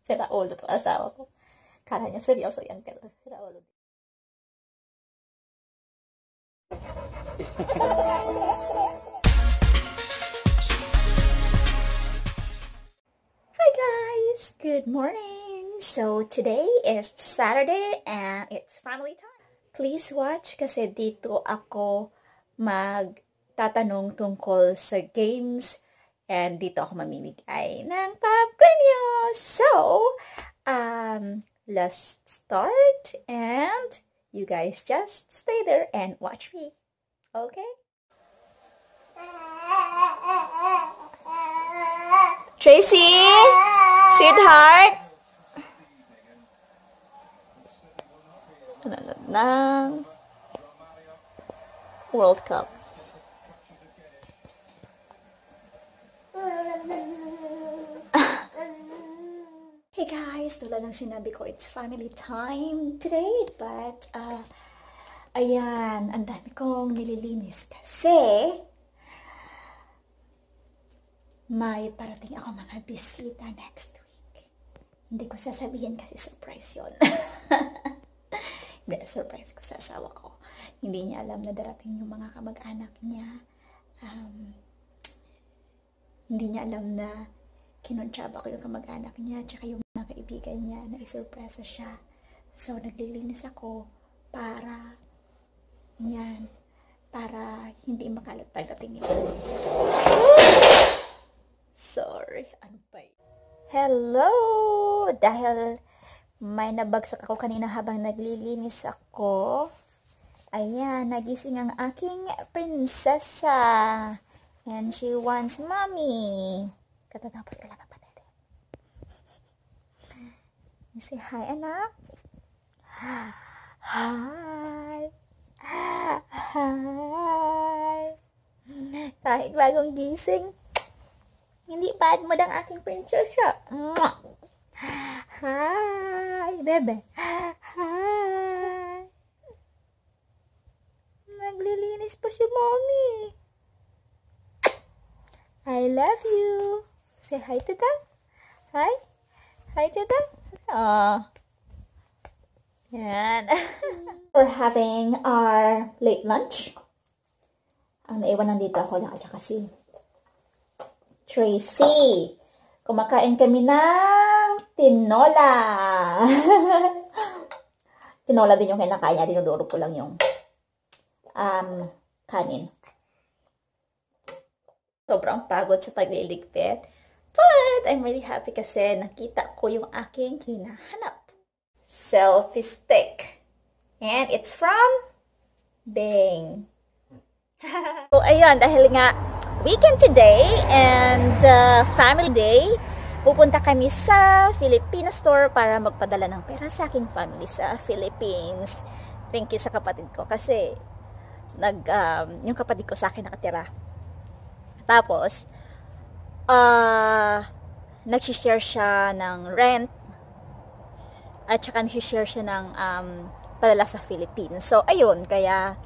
Sira ulo to asawa ko. Kala niya seryoso yan, pero sira ulo. Hi guys! Good morning! So today is Saturday and it's family time. Please watch kasi dito ako magtatanong tungkol sa games and dito ako mamimigay ng pa-premio. So, let's start and you guys just stay there and watch me. Okay? Tracy? Sweetheart? Nanonood ng World Cup. Hey guys, tulad ng sinabi ko, it's family time today, but ayan, ang dami kong nililinis kasi may parating ako mga bisita next week. Hindi ko sasabihin kasi surprise yun. Hindi, surprise ko sa asawa ko. Hindi niya alam na darating yung mga kamag-anak niya. Hindi niya alam na kinontsaba ko yung kamag-anak niya tsaka yung mga kaibigan niya na isurpresa siya. So, naglilinis ako para hindi makalat pagdating yun. Sorry, ano ba yun? Hello! Dahil may nabagsak ako kanina habang naglilinis ako. Ayan, nagising ang aking prinsesa. And she wants mommy. Katatapos ka lang ang patete. Say hi, anak. Hi. Hi. Kahit bagong gising, hindi bad mo ang aking prinsesa. Hi, bebe. Hi. Naglilinis pa si mommy. I love you. Say hi to them. Hi. Hi to them. Aww. Yan. We're having our late lunch. Ang naiwan nandito ako lang at saka si Tracy. Kumakain kami ng tinola. Tinola din yung kinakain niya. Dinuduro ko lang yung kanin. Sobrang pagod sa pagliligpit. But I'm really happy kasi nakita ko yung aking hinahanap. Selfie stick. And it's from Bing. So, ayun, dahil nga weekend today and family day, pupunta kami sa Filipino store para magpadala ng pera sa aking family sa Philippines. Thank you sa kapatid ko kasi yung kapatid ko sa akin nakatira. Tapos, nagsishare siya ng rent at saka nagsishare siya ng padala sa Philippines. So, ayun, kaya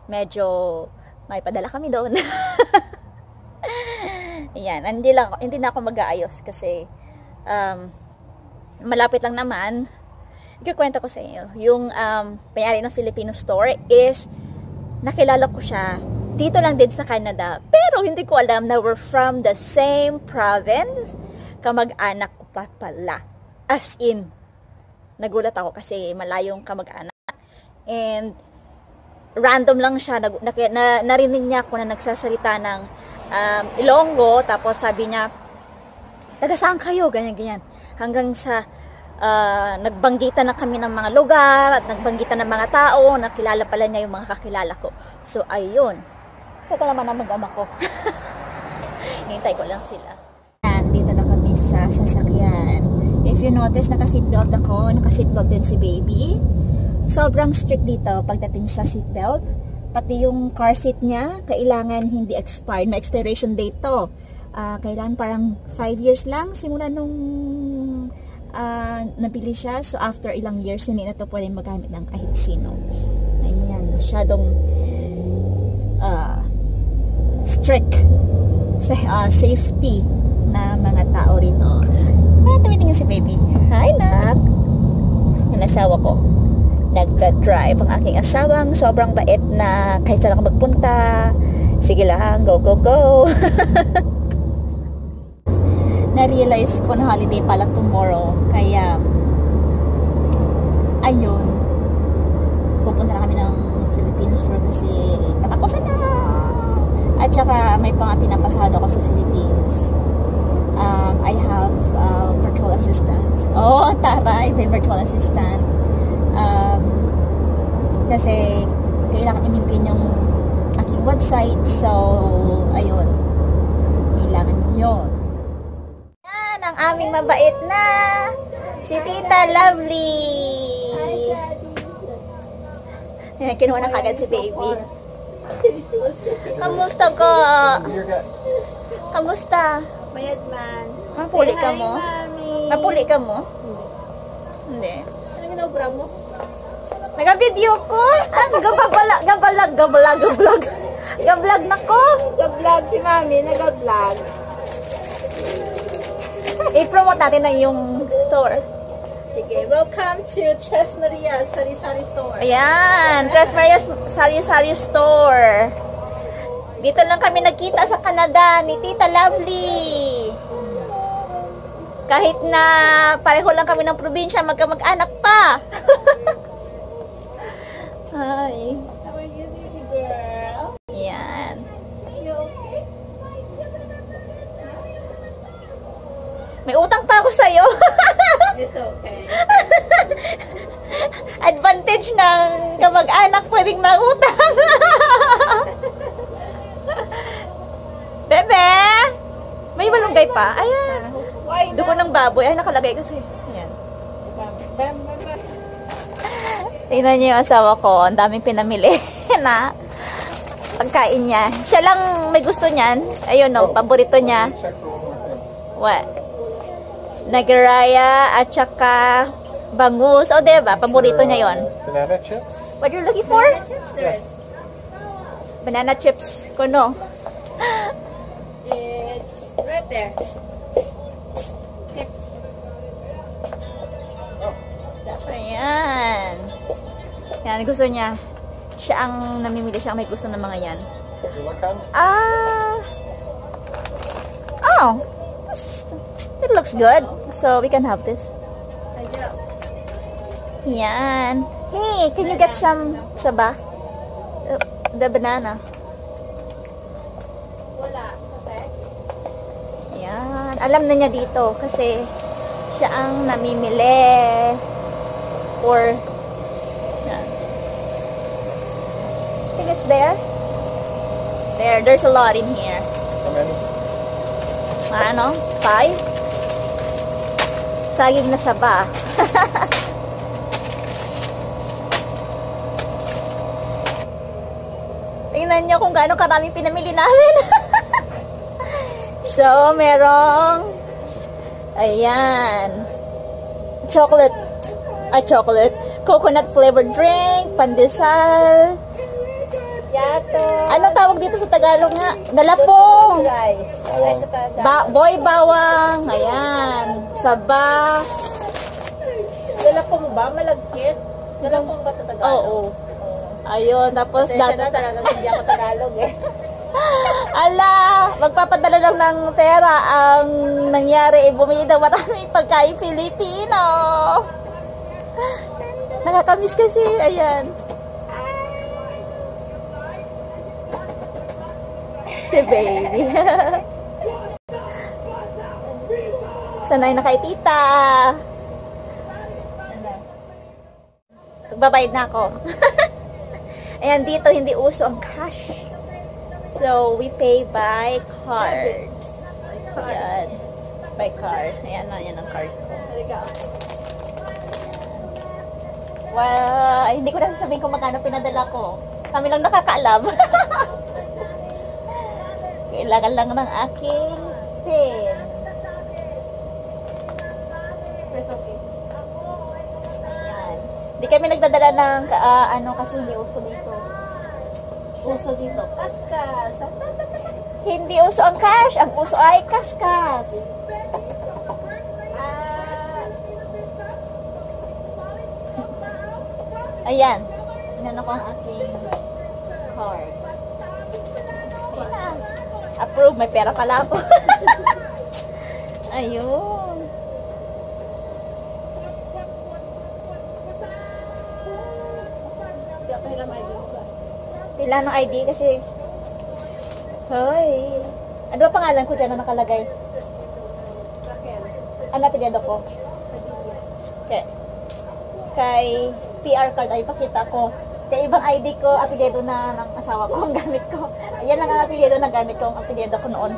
medyo may padala kami doon. Ayan, hindi na ako mag-aayos kasi malapit lang naman. Ikukwento ko sa inyo. Yung may-ari ng Filipino store is nakilala ko siya dito lang din sa Canada. Pero hindi ko alam na we're from the same province. Kamag-anak ko pa pala. As in, nagulat ako kasi malayong kamag-anak. And random lang siya. Narinig niya ako na nagsasalita ng Ilonggo. Tapos sabi niya, taga saan kayo? Ganyan-ganyan. Hanggang sa nagbanggitan na kami ng mga lugar at nagbanggitan ng mga tao. Nakilala pala niya yung mga kakilala ko. So, ayun. Ito naman ang mag-ama ko. Hintay ko lang sila. And dito na kami sa sasakyan. If you notice, naka-seatbelt ako. Naka-seatbelt din si baby. Sobrang strict dito pagdating sa seatbelt. Pati yung car seat niya, kailangan hindi expired. May expiration date to. Kailangan parang 5 years lang. Simula nung nabili siya. So, after ilang years, hindi na ito pwede magamit ng kahit sino. Ayan, masyadong strict sa safety na mga tao rito. At tumitingin si baby. Hi, Nak! Ang asawa ko. Nagda-drive ang aking asawang sobrang bait na kahit saan ako magpunta. Sige lang, go, go, go! Na-realize ko na holiday pala tomorrow. Kaya, ayun. Pupunta na kami ng Filipino store kasi katapusan na! At saka may pang pinapasahado ako sa Philippines. I have virtual assistant. Oh, taray! May virtual assistant. Kasi kailangan i-maintain yung aking website. So, ayun. Kailangan yun. Yan ang aming mabait na si Tita Lovely. Ayan, kinuha na kagad si baby. Kamusta ka? Kamusta? Mayad man. Mapuli ka mo? Mapuli ka mo? Hindi. Ano ginagawa mo? Nag-video ko? Gabalag na ko? Nag-vlog si Mami, nag-vlog. I-promote natin na yung store. Sige, welcome to Tres Maria Sari-Sari Store. Ayan, Tres Maria Sari-Sari Store. Dito lang kami nagkita sa Canada ni Tita Lovely. Kahit na pareho lang kami ng probinsya, magkamag-anak pa. Hi. How are you, baby girl? Yan. You okay? May utang pa ako sa'yo. It's okay. Advantage ng kamag-anak, pwedeng mangutang. Bebe! May malunggay pa. Ayan. Why Dugo ng baboy. Ay, nakalagay kasi. Ayan. Tingnan niyo yung asawa ko. Ang daming pinamili na pagkain niya. Siya lang may gusto niyan. Ayun o, paborito niya. What? Nagaraya at saka bangus. O, diba? Paborito niya yon. Banana chips? What you're looking for? chips there is? Banana chips. Kuno. It's right there. Ayan. Yan, gusto niya. Siya ang namimili, siya ang may gusto ng mga yan. Oh. It looks good. So, we can have this. Yan. Hey, can you get some saba? The banana. Wala. Sa text? Yan. Alam na niya dito kasi siya ang namimili. Or yan. I think it's there. There's a lot in here. How many? Ano? 5? Saging na saba. Tingnan nyo kung gaano karaming pinamili namin. So, merong ayan. Chocolate. Coconut flavored drink, pandesal. Yato. Ano tawag dito sa Tagalog nga? Galapong. Rice. Rice sa Tagalog. Boy bawang. Ayan. Saba. Galapong ba? Malagkit? Galapong ba sa Tagalog? Oo. Ayun. Tapos Pasensya na talaga hindi ako Tagalog eh. ala, magpapadala lang ng pera. Ang nangyari, bumili na maraming pagkain Filipino. Nakakamiss kasi. Ayan. Si baby. Sanay na kay tita. Magbabayad na ako. Ayan, dito hindi uso ang cash. So, we pay by card. Ayan. By card. Ayan na, yan ang card ko. Well, hindi ko na sasabihin kung magkano pinadala ko. Kami lang nakakaalam. Kailangan lang ng aking pin. It's okay. Ayan. Hindi kami nagdadala ng ano kasi hindi uso dito. Uso dito. Kaskas. Hindi uso ang cash. Ang uso ay kaskas. Ayan. Inano ko ang aking card. Ayan na. Approve. May pera pala ako. Ayun. Pila ng ID kasi. Hoy. Ano ba pangalan ko dyan na nakalagay? Ano apelyido ko? Kay PR card ay pakita ko. Kay ibang ID ko, apelyido na ng asawa ko ang gamit ko. Ayan ang apelyido na gamit ko, ang apelyido ko noon.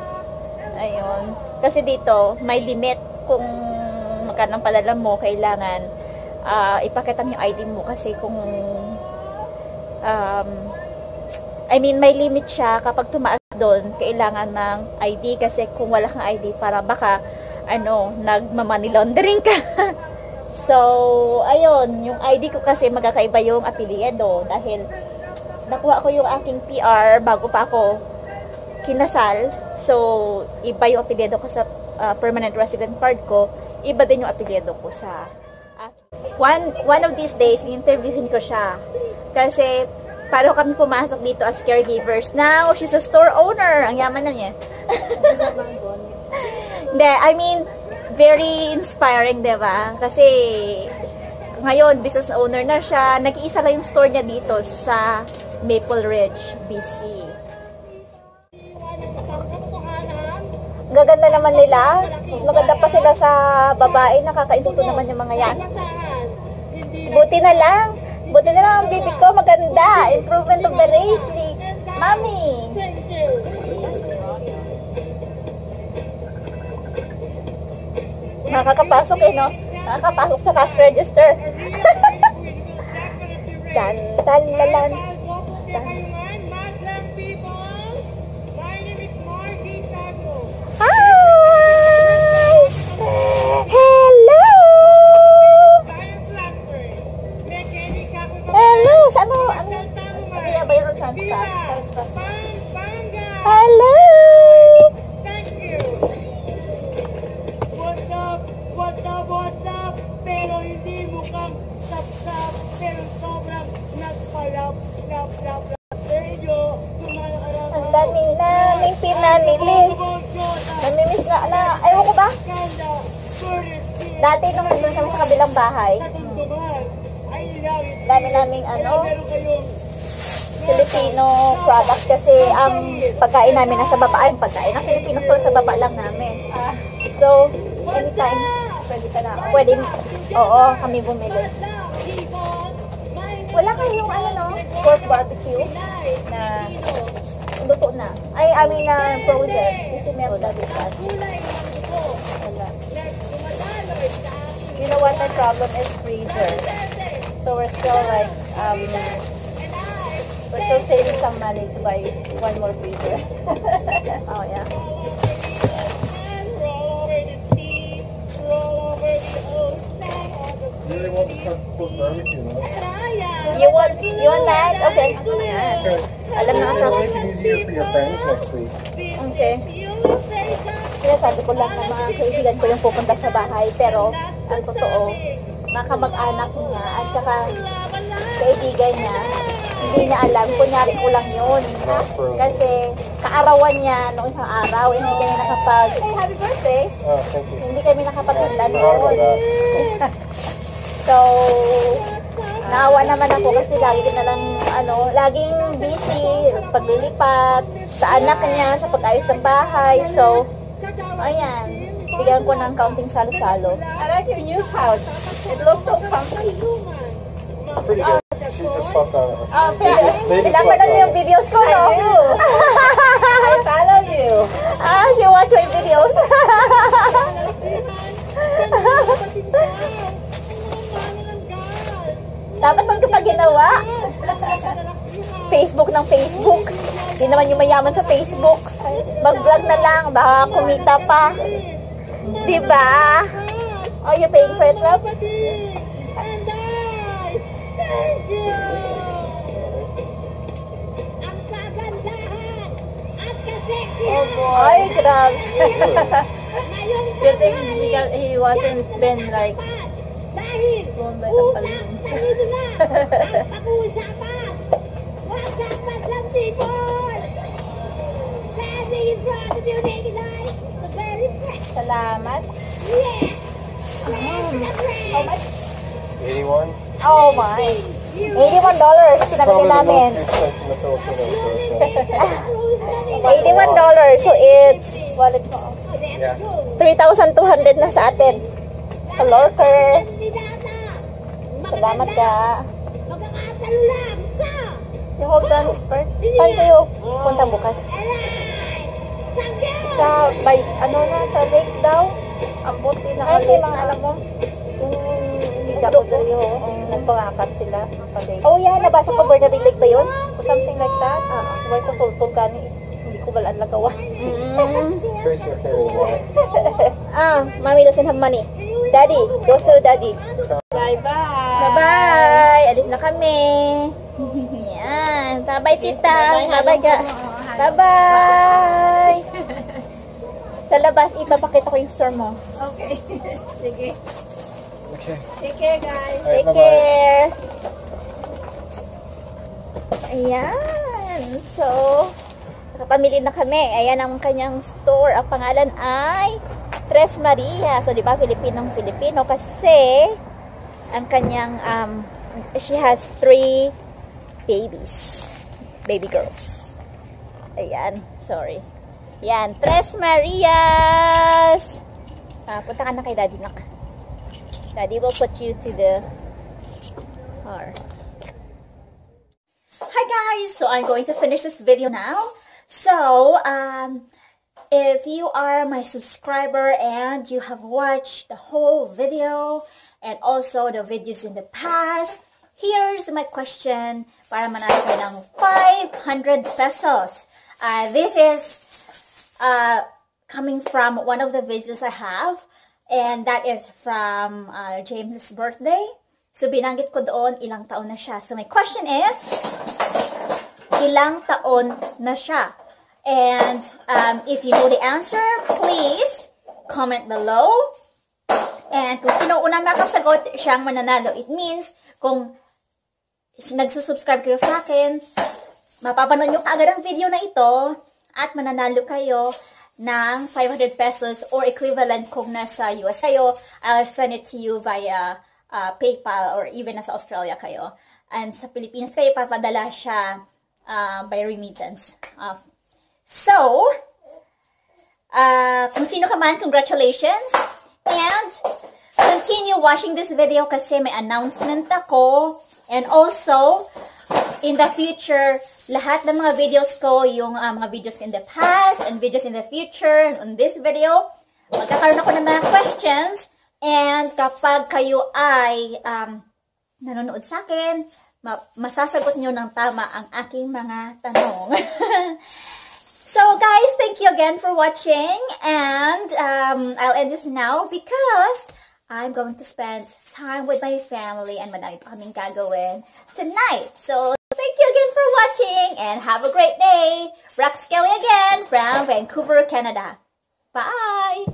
Ayun. Kasi dito, may limit kung magkano ang padala mo, kailangan ipakita mo yung ID mo kasi kung may limit siya kapag tumaas doon, kailangan ng ID kasi kung wala kang ID, para baka nagma-money laundering ka. So, ayun, yung ID ko kasi magkakaiba yung apelyido dahil nakuha ko yung aking PR bago pa ako kinasal. So, iba yung apelyido ko sa permanent resident card ko, iba din yung apelyido ko sa one of these days, interviewin ko siya. Kasi, paano kami pumasok dito as caregivers. Now, she's a store owner. Ang yaman na niya. Hindi, I mean, very inspiring, diba? Kasi, ngayon, business owner na siya. Nag-iisa lang yung store niya dito sa Maple Ridge, BC. Gaganda naman nila. Mas maganda pa sila sa babae. Nakaka-insulto naman yung mga yan. Buti na lang ang baby ko. Maganda. Improvement of the race ni Mami. Nakakapasok no? Nakakapasok sa cash register. Tan-tan-lalan. Hi! Hello! Hello! Saan mo? Ano ba yung transfer? Hello! What's up? Pero hindi mukhang sap-sap, pero sobrang nagpalap-lap sa inyo. Ang daming naming pinamili. Namimiss na, ayaw ko ba? Dati nung nandun kami sa kabilang bahay, dami naming Filipino product kasi ang pagkain namin nasa baba, ay pagkain ng Filipino store sa baba lang namin. So, anytime, pwede, oo, kami bumili. Wala kayong pork barbecue na luto na. I mean, frozen. Kasi meron na dito. Wala. You know what, my problem is freezer. So we're still like, we're still saving some money to buy one more freezer. Oh, yeah. You really want to put barbecue, no? You want that? Okay. Ayan. Alam na It'll make it easier for your friends next week. Okay. Sinasabi ko lang na mga kaibigan ko yung pupunta sa bahay, pero ang totoo, makamag-anak niya at saka kaibigan niya, hindi niya alam, kunyari ko lang yun. Kasi kaarawan niya noong isang araw, hindi kami hey, happy birthday! Oh, thank you. Hindi kami nakapaganda noon. So, naawa naman ako kasi lagi na lang, laging busy, paglilipat, sa anak niya, sa pag-ayos ng bahay. So, ayan, bigyan ko ng counting salo-salo. I like your new house. It looks so comfy. Pretty good. She just slept on it. They just Pinapanood slept mo on yung it. videos ko, no? I follow you. She watch my videos. Dapat pag kapag ginawa, Facebook ng Facebook. Hindi naman yung mayaman sa Facebook. Mag-vlog na lang, baka kumita pa. Diba? Oh, you paying for it, love? Thank you! Ang kagandahan at kaseksihan! Oh boy. Ay, grabe. Good thing he wasn't been like dahil going by the balloons. dito na Pag-uusapan! What's up, Muslim people? Standing in front of your naked eyes. The very fresh. Salamat. Yeah! How much? 81? Oh my. $81 kasi nabili Probably the namin. most expensive in the Philippines. $81. So it's Wallet mo. Yeah. 3,200 na sa atin. Kalorker. Salamat ka. Magkakatalo lang sa... You hold on first. Saan kayo punta bukas? Sa, by, ano na, sa lake daw. Ang buti na Kasi lake mga na. alam mo, Yung DW, nagpangakat sila. Palake. oh yeah, nabasa ko Bernabing Lake ba yun? O something like that. Huwag ko tultol ka ni. Hindi ko balaan lagawa. Tracy will carry the wallet. Mommy doesn't have money. Daddy, goes to daddy. Bye-bye. Bye-bye! Alis na kami. Yan. Bye-bye, tita. Bye-bye, ka. Bye-bye! Sa labas, ipapakita ko yung store mo. Okay. Sige. Okay. Take care, guys. Alright, Take bye-bye. care! Ayan. So, nakapamili na kami. Ayan ang kanyang store. Ang pangalan ay Tres Maria. So, di ba, Filipino kasi ang kanyang, she has 3 babies. Baby girls. Ayan. Sorry. Yan. Tres Marias! Punta ka na kay Daddy, nak. Daddy will put you to the car. Hi guys! So I'm going to finish this video now. So, if you are my subscriber and you have watched the whole video and also the videos in the past, here's my question para manalo kayo ng 500 pesos. This is coming from one of the videos I have, and that is from James's birthday. So, binanggit ko doon ilang taon na siya. So, my question is, ilang taon na siya? And if you know the answer, please comment below. And kung sino unang nakasagot, siyang mananalo. It means, kung nagsusubscribe kayo sa akin, mapapanood nyo kaagad ang video na ito, at mananalo kayo ng 500 pesos or equivalent kung nasa US kayo. I'll send it to you via PayPal or even nasa Australia kayo. And sa Pilipinas kayo, papadala siya by remittance. So, kung sino ka man, congratulations! And continue watching this video kasi may announcement ako. And also, in the future, lahat ng mga videos ko, yung mga videos in the past and videos in the future, and on this video, magkakaroon ako ng mga questions. And kapag kayo ay nanonood sa akin, masasagot nyo ng tama ang aking mga tanong. So guys, thank you again for watching. And I'll end this now because I'm going to spend time with my family and madami pa kaming gagawin tonight. So, thank you again for watching and have a great day. Rox Kelly again from Vancouver, Canada. Bye!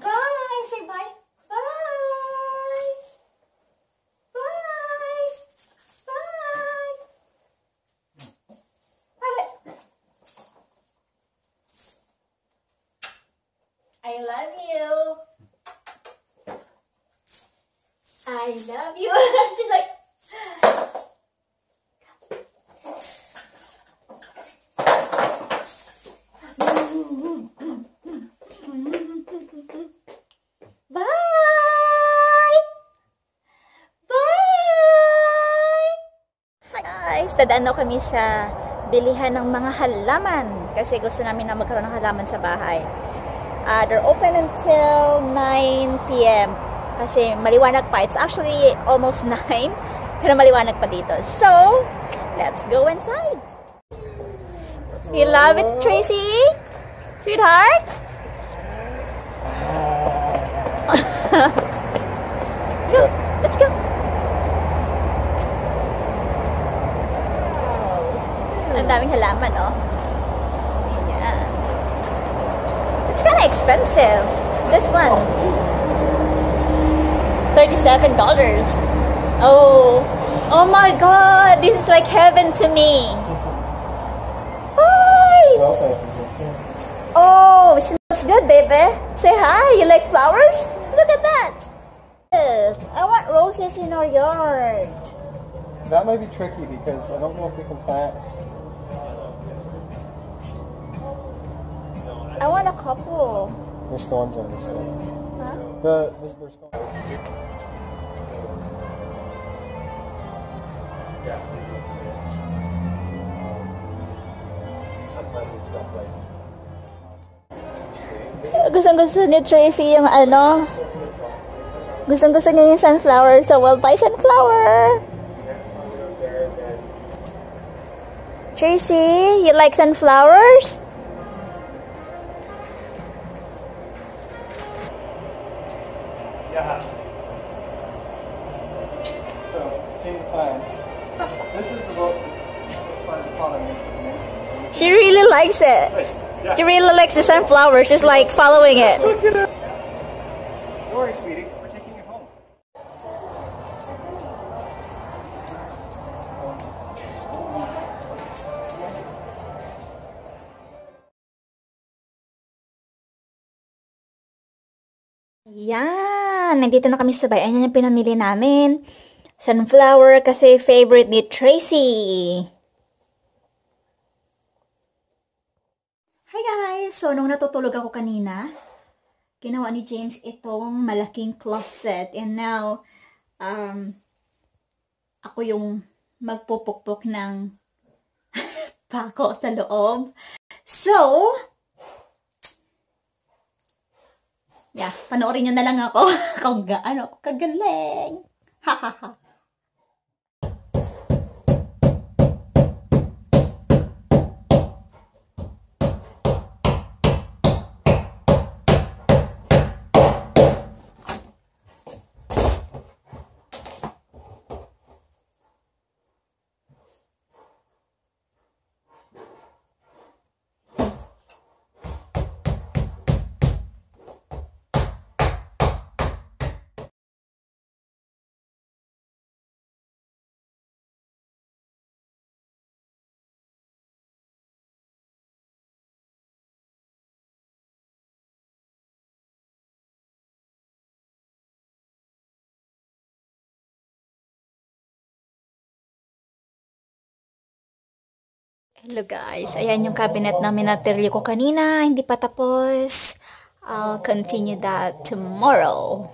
Bye! Say bye! Bye! Bye! Bye! I love you. I love you. She's like, bye. Bye. Hi guys, dadaan na kami sa bilihan ng mga halaman kasi gusto namin na magkaroon ng halaman sa bahay. They're open until 9 p.m. kasi maliwanag pa. It's actually almost 9 pero maliwanag pa dito. So, let's go inside. You love it, Tracy? Sweetheart? Let's go. Let's go. Ang daming halaman, oh. It's kind of expensive. This one. $37. Oh. Oh my god. This is like heaven to me. Hi. Smells nice and good too. Oh, it smells good, baby. Say hi. You like flowers? Look at that. Yes. I want roses in our yard. That might be tricky because I don't know if we can plant. I want a couple. There's thorns on this thing. Huh? There's thorns. Gustong-gusto ni Tracy yung ano. Gustong-gusto niya yung sunflower. So we'll buy sunflower. Tracy, you like sunflowers? Yeah. So, change plans. This is about the economy. She really likes it. Yeah. She really likes the sunflower. She's like following it. Don't worry, sweetie. We're taking it home. Yan. Nandito na kami sa bayan. Yan yung pinamili namin. Sunflower kasi favorite ni Tracy. Hi guys! So, nung natutulog ako kanina, ginawa ni James itong malaking closet. And now, ako yung magpupukpok ng pako sa loob. So, yeah, panoorin nyo na lang ako kung gaano ako kagaling. Hahaha. Hello guys, ayan yung cabinet namin na ko kanina, hindi pa tapos. I'll continue that tomorrow.